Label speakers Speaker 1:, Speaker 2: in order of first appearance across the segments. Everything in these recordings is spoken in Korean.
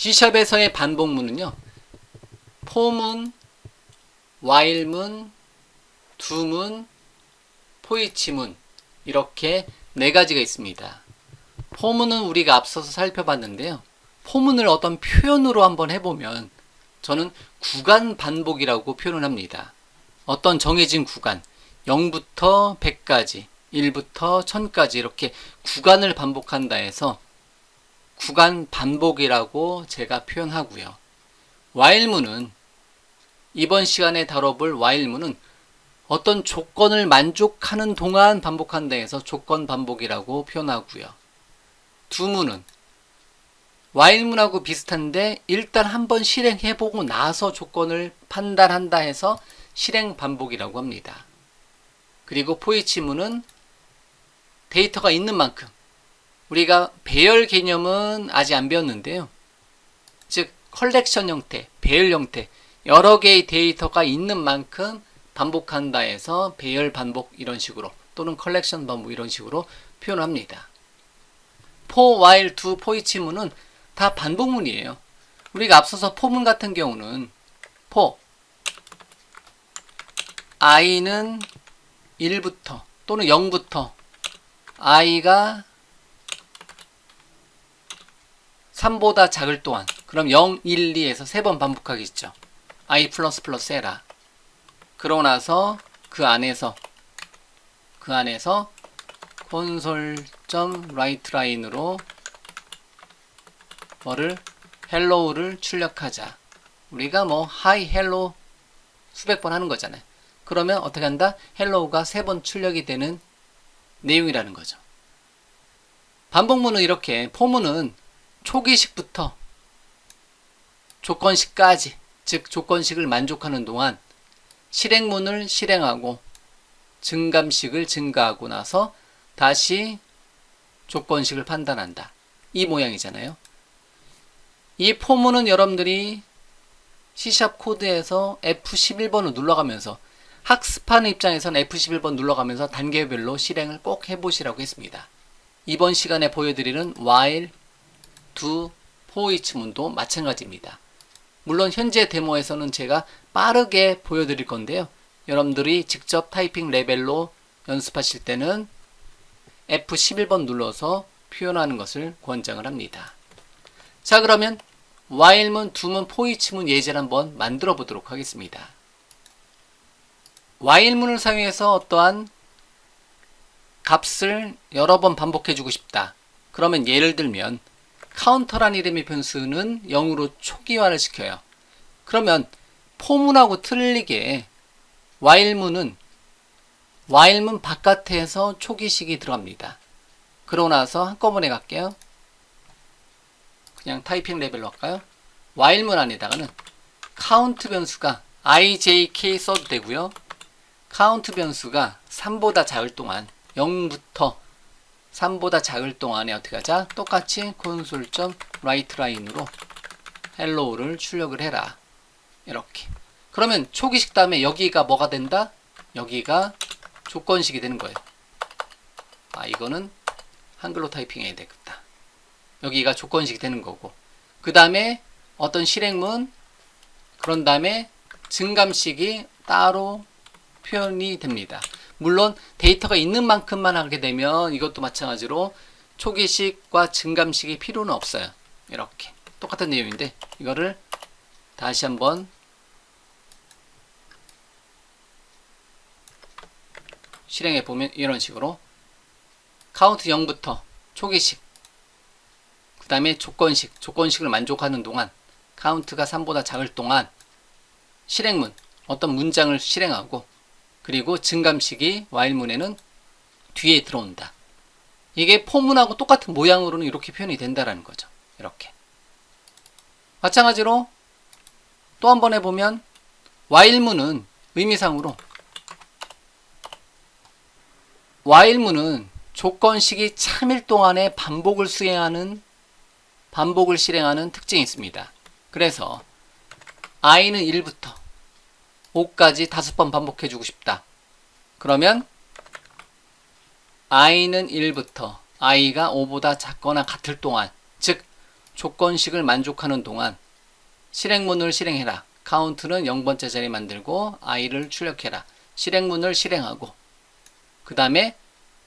Speaker 1: C샵에서의 반복문은요, for문, while문, do문, foeach문 이렇게 네 가지가 있습니다. for문은 우리가 앞서서 살펴봤는데요. for문을 어떤 표현으로 한번 해보면 저는 구간 반복이라고 표현을 합니다. 어떤 정해진 구간, 0부터 100까지, 1부터 1000까지 이렇게 구간을 반복한다 해서 구간 반복이라고 제가 표현하고요. while문은 이번 시간에 다뤄볼 while문은 어떤 조건을 만족하는 동안 반복한다 해서 조건 반복이라고 표현하고요. do문은 while문하고 비슷한데 일단 한번 실행해보고 나서 조건을 판단한다 해서 실행 반복이라고 합니다. 그리고 foeach문은 데이터가 있는 만큼, 우리가 배열 개념은 아직 안 배웠는데요. 즉 컬렉션 형태, 배열 형태, 여러 개의 데이터가 있는 만큼 반복한다 해서 배열 반복 이런 식으로 또는 컬렉션 반복 이런 식으로 표현합니다. for, while, do, foeach문은 다 반복문이에요. 우리가 앞서서 for문 같은 경우는 for i는 1부터 또는 0부터 i가 3보다 작을 동안, 그럼 0, 1, 2에서 3번 반복하겠죠. i 플러스 플러스 해라. 그러고 나서 그 안에서 console.writeLine으로 뭐를 hello를 출력하자. 우리가 뭐 hi, hello 수백 번 하는 거잖아요. 그러면 어떻게 한다? hello가 3번 출력이 되는 내용이라는 거죠. 반복문은 이렇게, for문은 초기식부터 조건식까지, 즉 조건식을 만족하는 동안 실행문을 실행하고 증감식을 증가하고 나서 다시 조건식을 판단한다. 이 모양이잖아요. 이 for문은 여러분들이 C샵 코드에서 F11번을 눌러가면서 학습하는 입장에서는 F11번 눌러가면서 단계별로 실행을 꼭 해보시라고 했습니다. 이번 시간에 보여드리는 while, do, foeach문도 마찬가지입니다. 물론 현재 데모에서는 제가 빠르게 보여드릴 건데요. 여러분들이 직접 타이핑 레벨로 연습하실 때는 F11번 눌러서 표현하는 것을 권장을 합니다. 자, 그러면 while문, do문, foeach문 예제를 한번 만들어 보도록 하겠습니다. while문을 사용해서 어떠한 값을 여러 번 반복해 주고 싶다. 그러면 예를 들면 카운터란 이름의 변수는 0으로 초기화를 시켜요. 그러면 for문하고 틀리게 while문은 while문 바깥에서 초기식이 들어갑니다. 그러고 나서 한꺼번에 갈게요. 그냥 타이핑 레벨로 할까요? while문 안에다가는 count 변수가 ijk 써도 되고요. count 변수가 3보다 작을 동안 0부터 3보다 작을 동안에 어떻게 하자? 똑같이 console.writeLine으로 hello를 출력을 해라. 이렇게. 그러면 초기식 다음에 여기가 뭐가 된다? 여기가 조건식이 되는 거예요. 아, 이거는 한글로 타이핑해야 되겠다. 여기가 조건식이 되는 거고, 그 다음에 어떤 실행문, 그런 다음에 증감식이 따로 표현이 됩니다. 물론 데이터가 있는 만큼만 하게 되면 이것도 마찬가지로 초기식과 증감식이 필요는 없어요. 이렇게 똑같은 내용인데 이거를 다시 한번 실행해 보면 이런 식으로 카운트 0부터 초기식, 그 다음에 조건식을 만족하는 동안 카운트가 3보다 작을 동안 실행문, 어떤 문장을 실행하고, 그리고 증감식이 while문에는 뒤에 들어온다. 이게 for문하고 똑같은 모양으로는 이렇게 표현이 된다라는 거죠. 이렇게. 마찬가지로 또 한 번 해보면 while문은 의미상으로 while문은 조건식이 참일 동안에 반복을 실행하는 특징이 있습니다. 그래서 i는 1부터 5까지 5번 반복해주고 싶다. 그러면 i는 1부터 i가 5보다 작거나 같을 동안, 즉 조건식을 만족하는 동안 실행문을 실행해라. 카운트는 0번째 자리 만들고 i를 출력해라. 실행문을 실행하고 그 다음에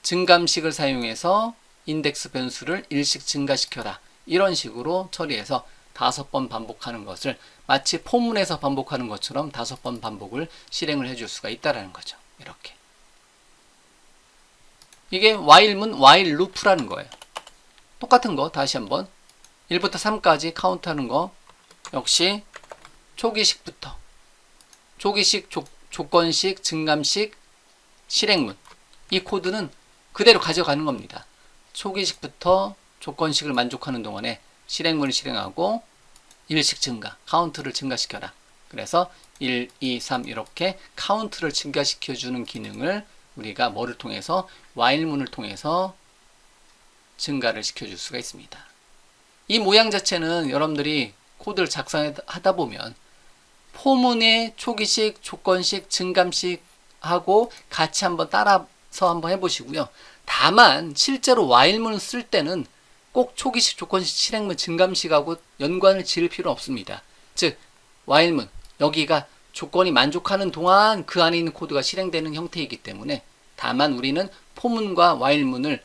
Speaker 1: 증감식을 사용해서 인덱스 변수를 1씩 증가시켜라. 이런 식으로 처리해서 5번 반복하는 것을 마치 포문에서 반복하는 것처럼 5번 반복을 실행을 해줄 수가 있다는 거죠. 이렇게. 이게 while문 while loop라는 거예요. 똑같은 거 다시 한번 1부터 3까지 카운트하는 거 역시 초기식부터 초기식, 조건식, 증감식, 실행문 이 코드는 그대로 가져가는 겁니다. 초기식부터 조건식을 만족하는 동안에 실행문을 실행하고 1씩 증가, 카운트를 증가시켜라. 그래서 1, 2, 3 이렇게 카운트를 증가시켜주는 기능을 우리가 뭐를 통해서 while문을 통해서 증가를 시켜줄 수가 있습니다. 이 모양 자체는 여러분들이 코드를 작성하다 보면 포문의 초기식, 조건식, 증감식 하고 같이 한번 따라서 한번 해보시고요. 다만 실제로 while문을 쓸 때는 꼭 초기식, 조건식, 실행문, 증감식하고 연관을 지을 필요는 없습니다. 즉 while문 여기가 조건이 만족하는 동안 그 안에 있는 코드가 실행되는 형태이기 때문에 다만 우리는 포문과 while문을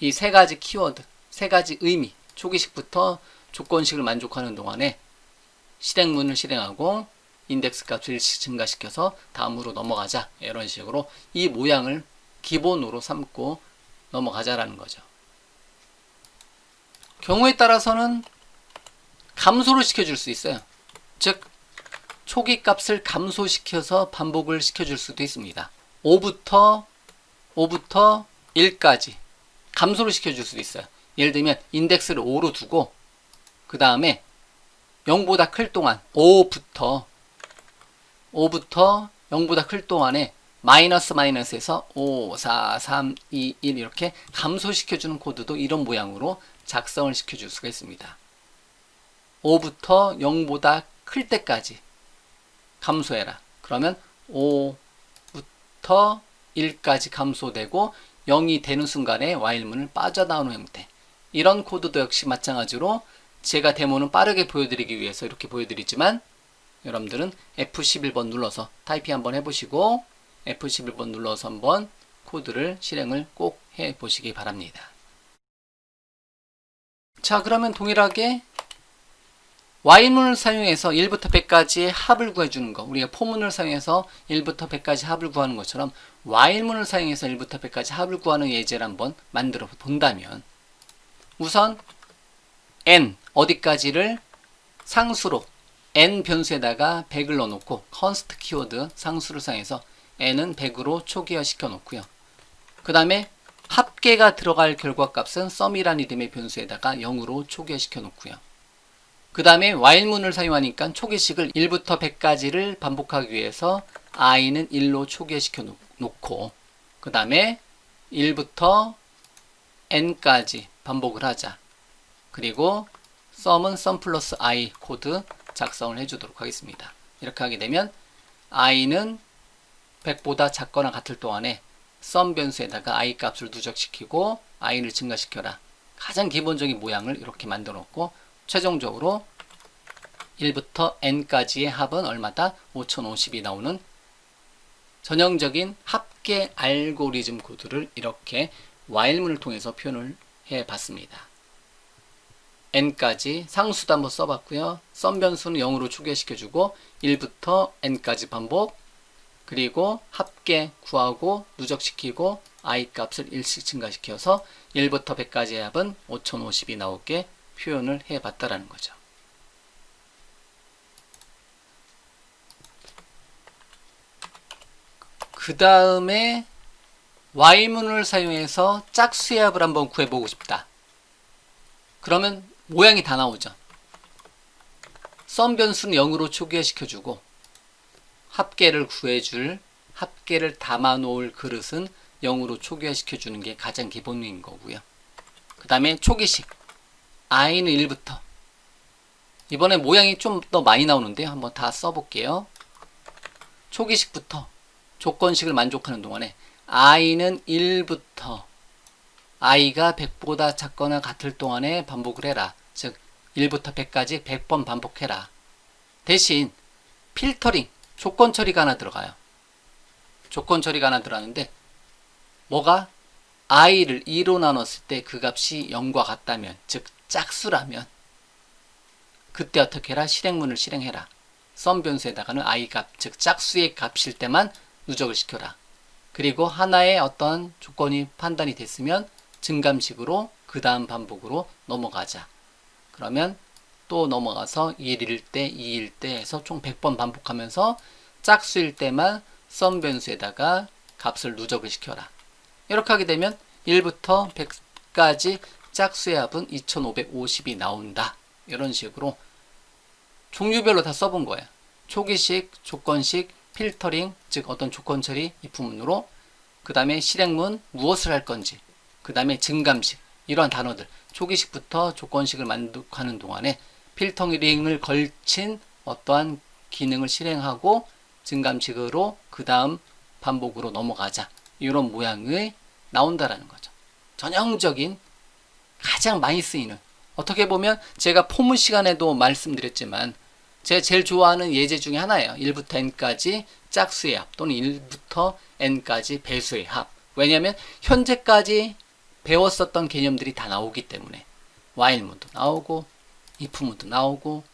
Speaker 1: 이 세 가지 키워드, 세 가지 의미, 초기식부터 조건식을 만족하는 동안에 실행문을 실행하고 인덱스 값을 1씩 증가시켜서 다음으로 넘어가자. 이런 식으로 이 모양을 기본으로 삼고 넘어가자라는 거죠. 경우에 따라서는 감소를 시켜줄 수 있어요. 즉 초기 값을 감소시켜서 반복을 시켜줄 수도 있습니다. 5부터 1까지 감소를 시켜줄 수도 있어요. 예를 들면 인덱스를 5로 두고 그 다음에 0보다 클 동안 5부터 0보다 클 동안에 마이너스에서 5, 4, 3, 2, 1 이렇게 감소시켜주는 코드도 이런 모양으로 작성을 시켜줄 수가 있습니다. 5부터 0보다 클 때까지 감소해라. 그러면 5부터 1까지 감소되고 0이 되는 순간에 while문을 빠져나오는 형태. 이런 코드도 역시 마찬가지로 제가 데모는 빠르게 보여드리기 위해서 이렇게 보여드리지만 여러분들은 F11번 눌러서 타이핑 한번 해보시고 F11번 눌러서 한번 코드를 실행을 꼭 해보시기 바랍니다. 자, 그러면 동일하게 while문을 사용해서 1부터 100까지의 합을 구해주는 거, 우리가 포문을 사용해서 1부터 100까지 합을 구하는 것처럼 while문을 사용해서 1부터 100까지 합을 구하는 예제를 한번 만들어 본다면 우선 n 어디까지를 상수로 n 변수에다가 100을 넣어놓고 const 키워드 상수를 사용해서 n은 100으로 초기화 시켜 놓고요. 그 다음에 합계가 들어갈 결과값은 sum이라는 이름의 변수에다가 0으로 초기화 시켜 놓고요. 그 다음에 while문을 사용하니까 초기식을 1부터 100까지를 반복하기 위해서 i는 1로 초기화 시켜 놓고 그 다음에 1부터 n까지 반복을 하자. 그리고 sum은 sum 플러스 i 코드 작성을 해주도록 하겠습니다. 이렇게 하게 되면 i는 100보다 작거나 같을 동안에 sum 변수에다가 i 값을 누적시키고 i를 증가시켜라. 가장 기본적인 모양을 이렇게 만들어 놓고 최종적으로 1부터 n까지의 합은 얼마다? 5050이 나오는 전형적인 합계 알고리즘 코드를 이렇게 while문을 통해서 표현을 해 봤습니다. n까지 상수도 한번 써봤고요. sum 변수는 0으로 초기화시켜주고 1부터 n까지 반복, 그리고 합계 구하고 누적시키고 i 값을 1씩 증가시켜서 1부터 100까지의 합은 5050이 나오게 표현을 해봤다라는 거죠. 그 다음에 while문을 사용해서 짝수의 합을 한번 구해보고 싶다. 그러면 모양이 다 나오죠. sum 변수는 0으로 초기화시켜주고 합계를 구해줄, 합계를 담아놓을 그릇은 0으로 초기화시켜주는 게 가장 기본인 거고요. 그 다음에 초기식 i는 1부터 이번에 모양이 좀 더 많이 나오는데요. 한번 다 써볼게요. 초기식부터 조건식을 만족하는 동안에 i는 1부터 i가 100보다 작거나 같을 동안에 반복을 해라. 즉 1부터 100까지 100번 반복해라. 대신 필터링, 조건 처리가 하나 들어가요. 조건 처리가 하나 들어가는데 뭐가? i를 2로 나눴을 때 그 값이 0과 같다면, 즉 짝수라면 그때 어떻게 해라? 실행문을 실행해라. 썸 변수에다가는 i 값, 즉 짝수의 값일 때만 누적을 시켜라. 그리고 하나의 어떤 조건이 판단이 됐으면 증감식으로 그 다음 반복으로 넘어가자. 그러면 또 넘어가서 1일 때, 2일 때 해서 총 100번 반복하면서 짝수일 때만 썸 변수에다가 값을 누적을 시켜라. 이렇게 하게 되면 1부터 100까지 짝수의 합은 2550이 나온다. 이런 식으로 종류별로 다 써본 거예요. 초기식, 조건식, 필터링, 즉 어떤 조건 처리 if문으로, 그 다음에 실행문 무엇을 할 건지, 그 다음에 증감식, 이러한 단어들 초기식부터 조건식을 만족하는 동안에 필터링을 걸친 어떠한 기능을 실행하고 증감식으로 그 다음 반복으로 넘어가자. 이런 모양이 나온다라는 거죠. 전형적인 가장 많이 쓰이는, 어떻게 보면 제가 포문 시간에도 말씀드렸지만 제가 제일 좋아하는 예제 중에 하나예요. 1부터 n까지 짝수의 합 또는 1부터 n까지 배수의 합. 왜냐하면 현재까지 배웠었던 개념들이 다 나오기 때문에 while문도 나오고 if문도 나오고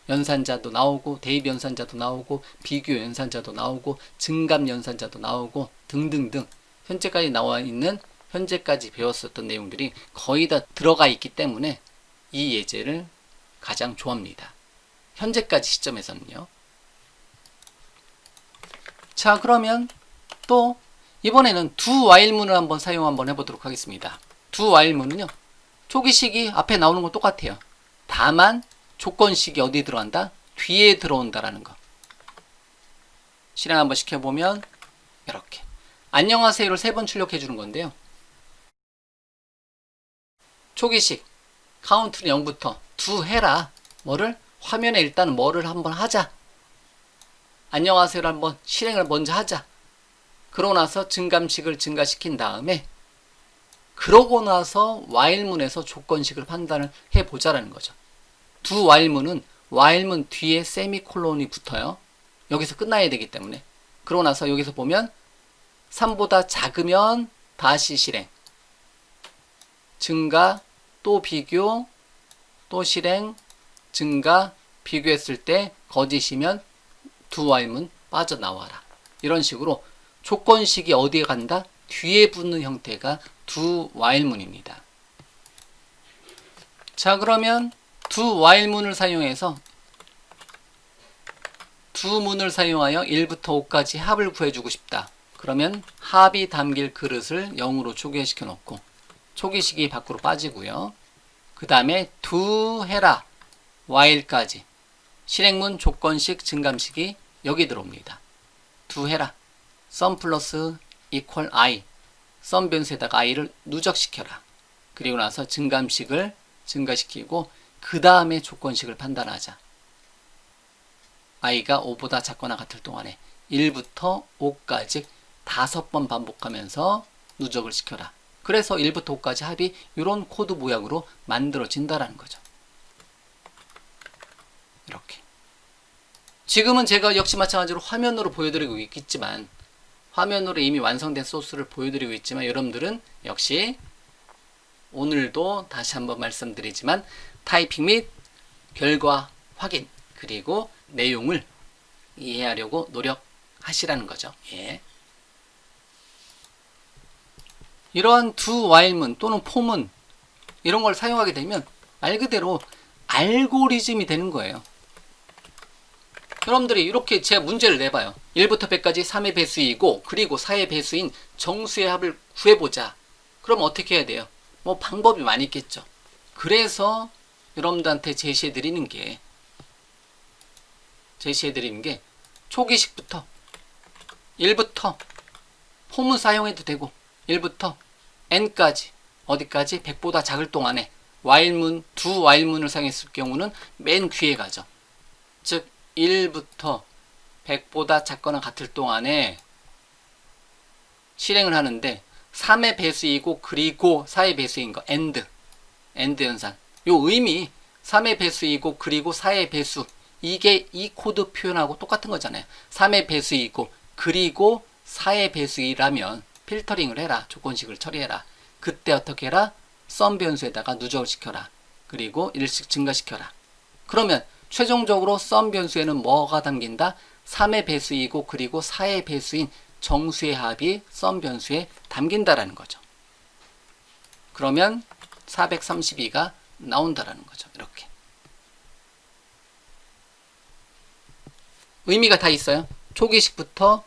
Speaker 1: 연산자도 나오고 대입 연산자도 나오고 비교 연산자도 나오고 증감 연산자도 나오고 등등등 현재까지 나와 있는, 현재까지 배웠었던 내용들이 거의 다 들어가 있기 때문에 이 예제를 가장 좋아합니다. 현재까지 시점에서는요. 자, 그러면 또 이번에는 do while문을 한번 사용 한번 해보도록 하겠습니다. do while문은요, 초기식이 앞에 나오는 건 똑같아요. 다만 조건식이 어디 들어간다? 뒤에 들어온다라는 거. 실행 한번 시켜보면 이렇게 안녕하세요를 3번 출력해 주는 건데요. 초기식 카운트는 0부터 do 해라. 뭐를? 화면에 일단 뭐를 한번 하자. 안녕하세요를 한번 실행을 먼저 하자. 그러고 나서 증감식을 증가시킨 다음에 그러고 나서 while문에서 조건식을 판단을 해보자라는 거죠. do while문은 while문 뒤에 세미콜론이 붙어요. 여기서 끝나야 되기 때문에. 그러고 나서 여기서 보면 3보다 작으면 다시 실행, 증가, 또 비교, 또 실행, 증가, 비교했을 때 거짓이면 do while문 빠져나와라. 이런 식으로 조건식이 어디에 간다? 뒤에 붙는 형태가 do while문입니다. 자, 그러면 do while문을 사용해서 do문을 사용하여 1부터 5까지 합을 구해주고 싶다. 그러면 합이 담길 그릇을 0으로 초기화시켜 놓고 초기식이 밖으로 빠지고요. 그 다음에 do 해라 while까지 실행문 조건식 증감식이 여기 들어옵니다. do 해라 sum 플러스 equal i, sum 변수에다가 i를 누적시켜라. 그리고 나서 증감식을 증가시키고 그 다음에 조건식을 판단하자. i가 5보다 작거나 같을 동안에 1부터 5까지 5번 반복하면서 누적을 시켜라. 그래서 1부터 5까지 합이 이런 코드 모양으로 만들어진다라는 거죠. 이렇게. 지금은 제가 역시 마찬가지로 화면으로 보여드리고 있겠지만, 화면으로 이미 완성된 소스를 보여드리고 있지만, 여러분들은 역시 오늘도 다시 한번 말씀드리지만 타이핑 및 결과 확인, 그리고 내용을 이해하려고 노력하시라는 거죠. 예. 이러한 do while문 또는 for문 이런 걸 사용하게 되면 말 그대로 알고리즘이 되는 거예요. 여러분들이 이렇게 제가 문제를 내봐요. 1부터 100까지 3의 배수이고 그리고 4의 배수인 정수의 합을 구해보자. 그럼 어떻게 해야 돼요? 뭐 방법이 많이 있겠죠. 그래서 여러분들한테 제시해드리는 게 초기식부터 1부터 포문 사용해도 되고 1부터 n까지 어디까지? 100보다 작을 동안에 while문, do while문을 사용했을 경우는 맨 귀에 가죠. 즉 1부터 100보다 작거나 같을 동안에 실행을 하는데 3의 배수이고 그리고 4의 배수인 거 and 연산. 요 의미 3의 배수이고 그리고 4의 배수. 이게 이 코드 표현하고 똑같은 거잖아요. 3의 배수이고 그리고 4의 배수이라면 필터링을 해라. 조건식을 처리해라. 그때 어떻게 해라? 썸 변수에다가 누적을 시켜라. 그리고 1씩 증가시켜라. 그러면 최종적으로 썸 변수에는 뭐가 담긴다? 3의 배수이고 그리고 4의 배수인 정수의 합이 썸 변수에 담긴다라는 거죠. 그러면 432가 나온다라는 거죠. 이렇게. 의미가 다 있어요. 초기식부터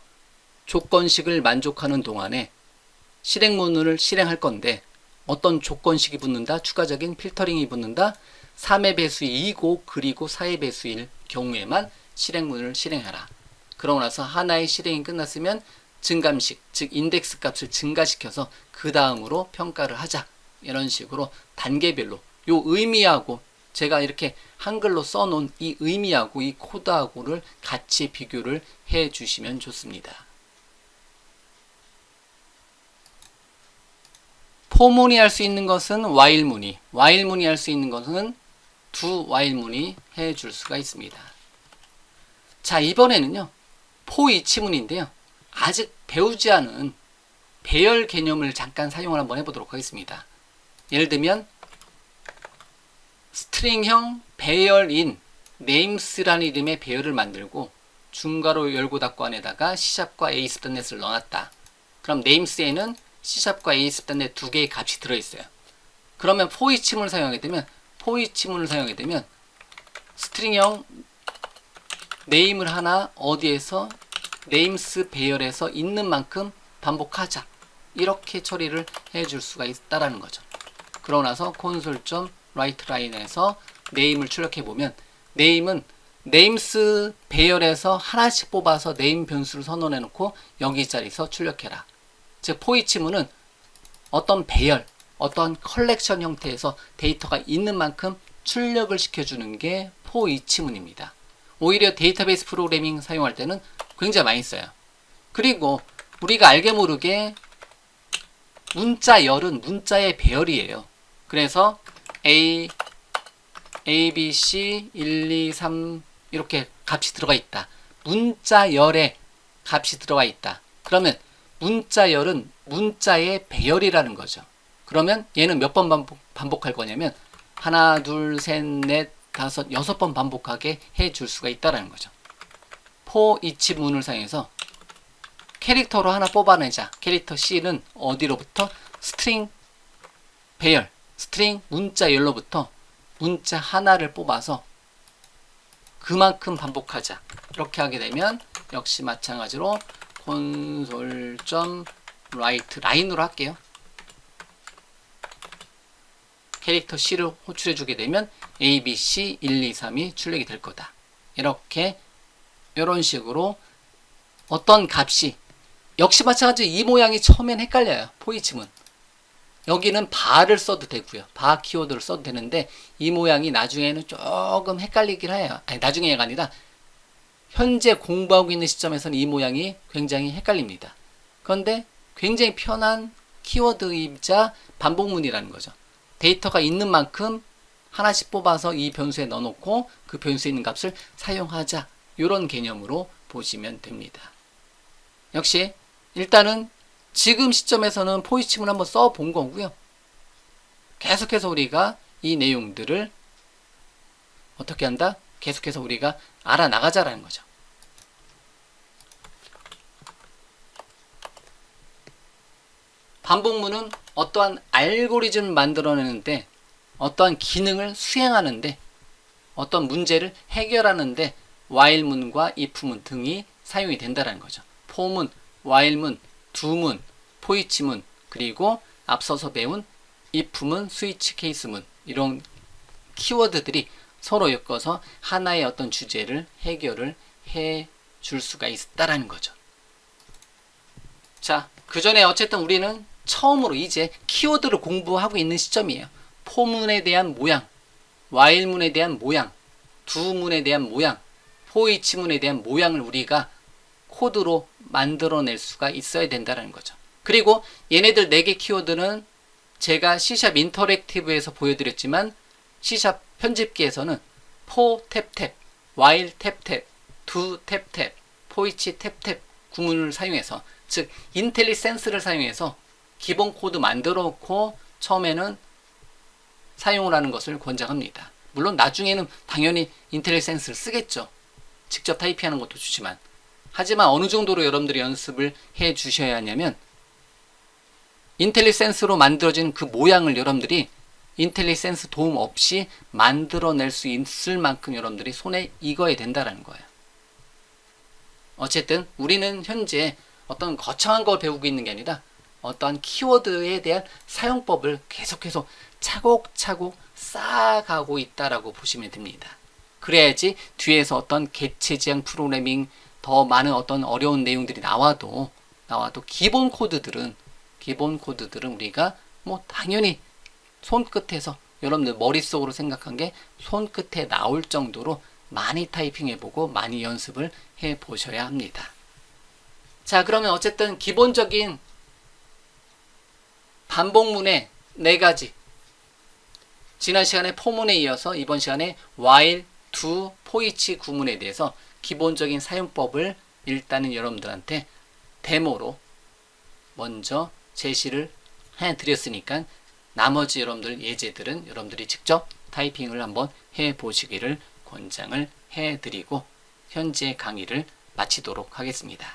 Speaker 1: 조건식을 만족하는 동안에 실행문을 실행할 건데 어떤 조건식이 붙는다? 추가적인 필터링이 붙는다? 3의 배수 2고 그리고 4의 배수일 경우에만 실행문을 실행하라. 그러고 나서 하나의 실행이 끝났으면 증감식, 즉 인덱스 값을 증가시켜서 그 다음으로 평가를 하자. 이런 식으로 단계별로 요 의미하고 제가 이렇게 한글로 써놓은 이 의미하고 이 코드하고를 같이 비교를 해 주시면 좋습니다. 포문이 할 수 있는 것은 while문이, while문이 할 수 있는 것은 do while문이 해 줄 수가 있습니다. 자, 이번에는요. 포이치문인데요. 아직 배우지 않은 배열 개념을 잠깐 사용을 한번 해보도록 하겠습니다. 예를 들면 스트링형 배열인 names라는 이름의 배열을 만들고 중괄호 열고 닫고 안에다가 C샵과 ASP.NET을 넣어놨다. 그럼 names에는 C샵과 ASP.NET 두 개의 값이 들어있어요. 그러면 포이치문을 사용하게 되면 스트링형 name을 하나 어디에서 names 배열에서 있는 만큼 반복하자. 이렇게 처리를 해줄 수가 있다라는 거죠. 그러고 나서 console.writeLine에서 name을 출력해 보면 name은 names 배열에서 하나씩 뽑아서 name 변수를 선언해 놓고 여기 자리에서 출력해라. 즉 포이치문은 어떤 배열, 어떤 컬렉션 형태에서 데이터가 있는 만큼 출력을 시켜주는 게 포이치문입니다. 오히려 데이터베이스 프로그래밍 사용할 때는 굉장히 많이 써요. 그리고 우리가 알게 모르게 문자열은 문자의 배열이에요. 그래서 A, B, C, 1, 2, 3 이렇게 값이 들어가 있다. 문자열에 값이 들어가 있다. 그러면 문자열은 문자의 배열이라는 거죠. 그러면 얘는 몇 번 반복할 거냐면 하나, 둘, 셋, 넷, 다섯, 6번 반복하게 해줄 수가 있다는 거죠. 포이치 문을 사용해서 캐릭터로 하나 뽑아내자. 캐릭터 C는 어디로부터? 스트링 배열, 스트링 문자열로부터 문자 하나를 뽑아서 그만큼 반복하자. 이렇게 하게 되면 역시 마찬가지로 console.writeLine으로 할게요. 캐릭터 C를 호출해 주게 되면 A, B, C, 1, 2, 3이 출력이 될 거다. 이렇게 이런 식으로 어떤 값이 역시 마찬가지로 이 모양이 처음엔 헷갈려요. 포이치문. 여기는 바를 써도 되고요. 바 키워드를 써도 되는데 이 모양이 나중에는 조금 헷갈리긴 해요. 아니, 나중에가 아니라 현재 공부하고 있는 시점에서는 이 모양이 굉장히 헷갈립니다. 그런데 굉장히 편한 키워드이자 반복문이라는 거죠. 데이터가 있는 만큼 하나씩 뽑아서 이 변수에 넣어놓고 그 변수에 있는 값을 사용하자. 이런 개념으로 보시면 됩니다. 역시 일단은 지금 시점에서는 포이치문 한번 써본 거고요. 계속해서 우리가 이 내용들을 어떻게 한다? 계속해서 우리가 알아나가자라는 거죠. 반복문은 어떠한 알고리즘을 만들어내는데 어떠한 기능을 수행하는데 어떤 문제를 해결하는데 while문과 if문 등이 사용이 된다는 거죠. for문, while문, do문, 포이치문, 그리고 앞서서 배운 if문, 스위치 케이스문 이런 키워드들이 서로 엮어서 하나의 어떤 주제를 해결을 해 줄 수가 있다라는 거죠. 자, 그 전에 어쨌든 우리는 처음으로 이제 키워드를 공부하고 있는 시점이에요. 포문에 대한 모양, while문에 대한 모양, do문에 대한 모양, 포이치문에 대한 모양을 우리가 코드로 만들어낼 수가 있어야 된다는 거죠. 그리고 얘네들 4개 키워드는 제가 C# 인터랙티브에서 보여드렸지만 C# 편집기에서는 for 탭탭, while 탭탭, do 탭탭, for each 탭탭 구문을 사용해서, 즉 인텔리센스를 사용해서 기본 코드 만들어 놓고 처음에는 사용을 하는 것을 권장합니다. 물론 나중에는 당연히 인텔리센스를 쓰겠죠. 직접 타이핑하는 것도 좋지만. 하지만 어느 정도로 여러분들이 연습을 해 주셔야 하냐면, 인텔리센스로 만들어진 그 모양을 여러분들이 인텔리센스 도움 없이 만들어낼 수 있을 만큼 여러분들이 손에 익어야 된다는 거예요. 어쨌든 우리는 현재 어떤 거창한 걸 배우고 있는 게 아니라 어떠한 키워드에 대한 사용법을 계속해서 차곡차곡 쌓아가고 있다라고 보시면 됩니다. 그래야지 뒤에서 어떤 객체지향 프로그래밍, 더 많은 어떤 어려운 내용들이 나와도 기본 코드들은 우리가 뭐 당연히 손끝에서, 여러분들 머릿속으로 생각한 게 손끝에 나올 정도로 많이 타이핑해보고 많이 연습을 해보셔야 합니다. 자, 그러면 어쨌든 기본적인 반복문의 4가지, 지난 시간에 포문에 이어서 이번 시간에 while, do, for each 구문에 대해서 기본적인 사용법을 일단은 여러분들한테 데모로 먼저 제시를 해드렸으니까 나머지 여러분들 예제들은 여러분들이 직접 타이핑을 한번 해보시기를 권장을 해드리고 현재 강의를 마치도록 하겠습니다.